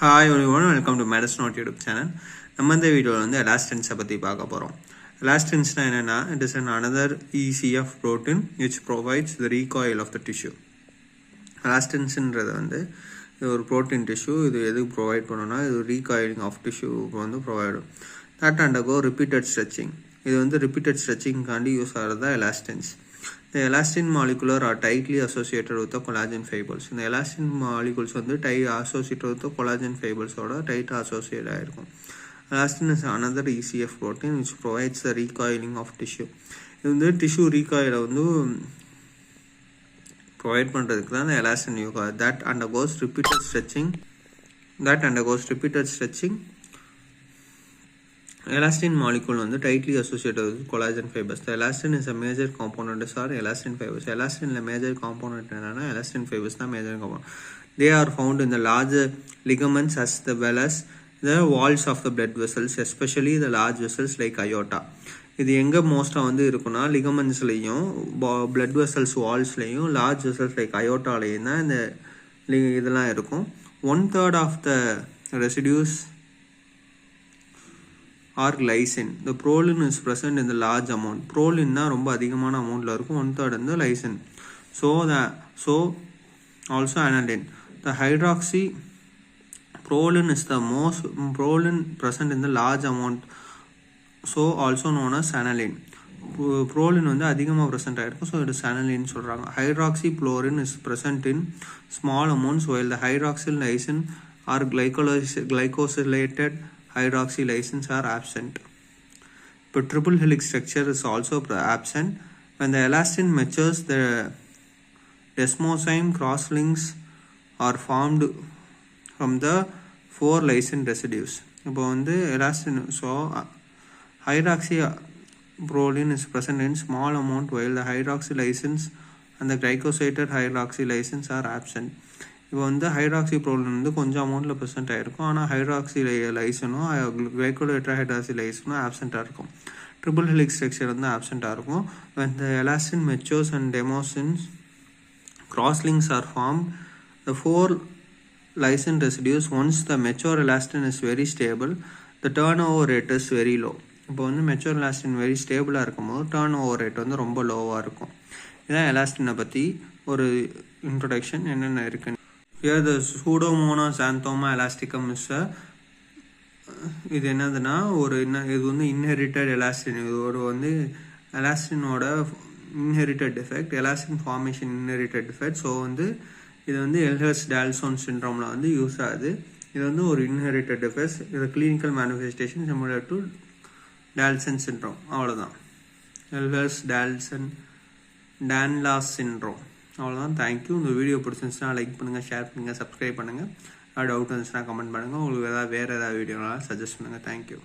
Hi everyone, welcome to Medicine YouTube channel. நம்ம இந்த வீடியோவில் வந்து எலாஸ்டின்ஸை பற்றி பார்க்க போகிறோம். எலாஸ்டின்ஸ்னால் என்னென்னா, it is another ECF protein which provides the recoil of the tissue. எலாஸ்டின்ஸ்ன்றது வந்து இது ஒரு ப்ரோட்டீன் டிஷ்யூ. இது எதுக்கு ப்ரொவைட் பண்ணணும்னா, இது ரீகாயிலிங் ஆஃப் டிஷ்யூக்கு வந்து provide that undergo repeated stretching. இது வந்து ரிப்பீட்டட் ஸ்ட்ரெச்சிங்காண்டி யூஸ் ஆகிறது தான் எலாஸ்டின்ஸ். The elastin molecular are tightly associated with the collagen fibers. இந்த elastin molecules வந்து associated with the collagen fibers ஓட tight associated ஆயிருக்கும். Elastin is another ECF protein which provides the recoiling of tissue. இது வந்து tissue recoil வந்து provide பண்ணுறதுக்கு தான் இந்த elastin use. That undergoes repeated stretching. Elastin molecule வந்து tightly associated with collagen fibers. The elastin is a major component are elastin fibers. Elastin major component என்னன்னா elastin fibers தான் major component. They are found in the larger ligaments as well as the walls of the blood vessels, especially the large vessels like aorta. இது எங்க மோஸ்டா வந்து இருக்குன்னா லிகமெண்ட்ஸ்லயும் blood vessels வால்ஸ்லயும் large vessels like aortaலயும் தான் இந்த இதெல்லாம் இருக்கும். 1/3 of the residues are lysine. The proline is present in the large amount. Proline na romba அதிகமான அமௌண்ட்ல இருக்கும். 1/3 வந்து lysine. So also aniline. The hydroxy proline is the most proline present in the large amount, so also known as aniline. Proline வந்து அதிகமாக present ஆயிருக்கும், so it is aniline சொல்றாங்க. Hydroxychloroquine is present in small amounts while the hydroxyl lysine or glycosylated hydroxy lysines are absent. But triple helix structure is also absent. When the elastin matures, the desmosine crosslinks are formed from the 4 lysine residues. இப்போ வந்து elastin, so hydroxy proline is present in small amount while the hydroxy lysines and the glycosylated hydroxy lysines are absent. இப்போ வந்து hydroxy Brolin வந்து கொஞ்சம் அமௌண்ட்டில் present ஆகிருக்கும், ஆனால் hydroxy லைசனும் கிளைகோலேட்டர் hydroxy லைசனும் ஆப்சென்ட்டாக இருக்கும். ட்ரிபிள் ஹெலிக்ஸ் ஸ்ட்ரக்சர் வந்து ஆப்சென்ட்டாக இருக்கும். when the elastin matures and demosines crosslinks are formed, the 4 lysine residues, once the mature elastin is very stable, the turnover rate is very low. இப்போ வந்து mature elastin very ஸ்டேபிளாக இருக்கும்போது turn over rate வந்து ரொம்ப லோவாக இருக்கும். இதுதான் எலாஸ்டினை பற்றி ஒரு இன்ட்ரொடக்ஷன் என்னென்ன இருக்குன்னு. Here the Pseudomonas xanthoma elasticum is இது என்னதுன்னா இது வந்து இன்ஹெரிட்டட் எலாஸ்டின். இது வந்து எலாஸ்டினோட inherited defect, elastin formation inherited defect. So வந்து இது வந்து எல்ஹர்ஸ்-டால்சன் சிண்ட்ரோமில் வந்து யூஸ் ஆகுது. இது வந்து ஒரு இன்ஹெரிட்டட் டிஃபெக்ட். இது கிளினிக்கல் மேனிஃபெஸ்டேஷன் சிமிலர் டு டால்சன் சிண்ட்ரோம். அவ்வளோதான், எல்ஹர்ஸ்-டான்லாஸ் சிண்ட்ரோம். அவ்வளோதான். தேங்க்யூ. இந்த வீடியோ பிடிச்சிருந்துச்சுன்னா லைக் பண்ணுங்கள், ஷேர் பண்ணுங்கள், சப்ஸ்கிரைப் பண்ணுங்கள். டவுட் இருந்துச்சுன்னா கமெண்ட் பண்ணுங்கள். உங்களுக்கு வேறு ஏதாவது வீடியோனாலும் சஜஸ்ட் பண்ணுங்கள். தேங்க்யூ.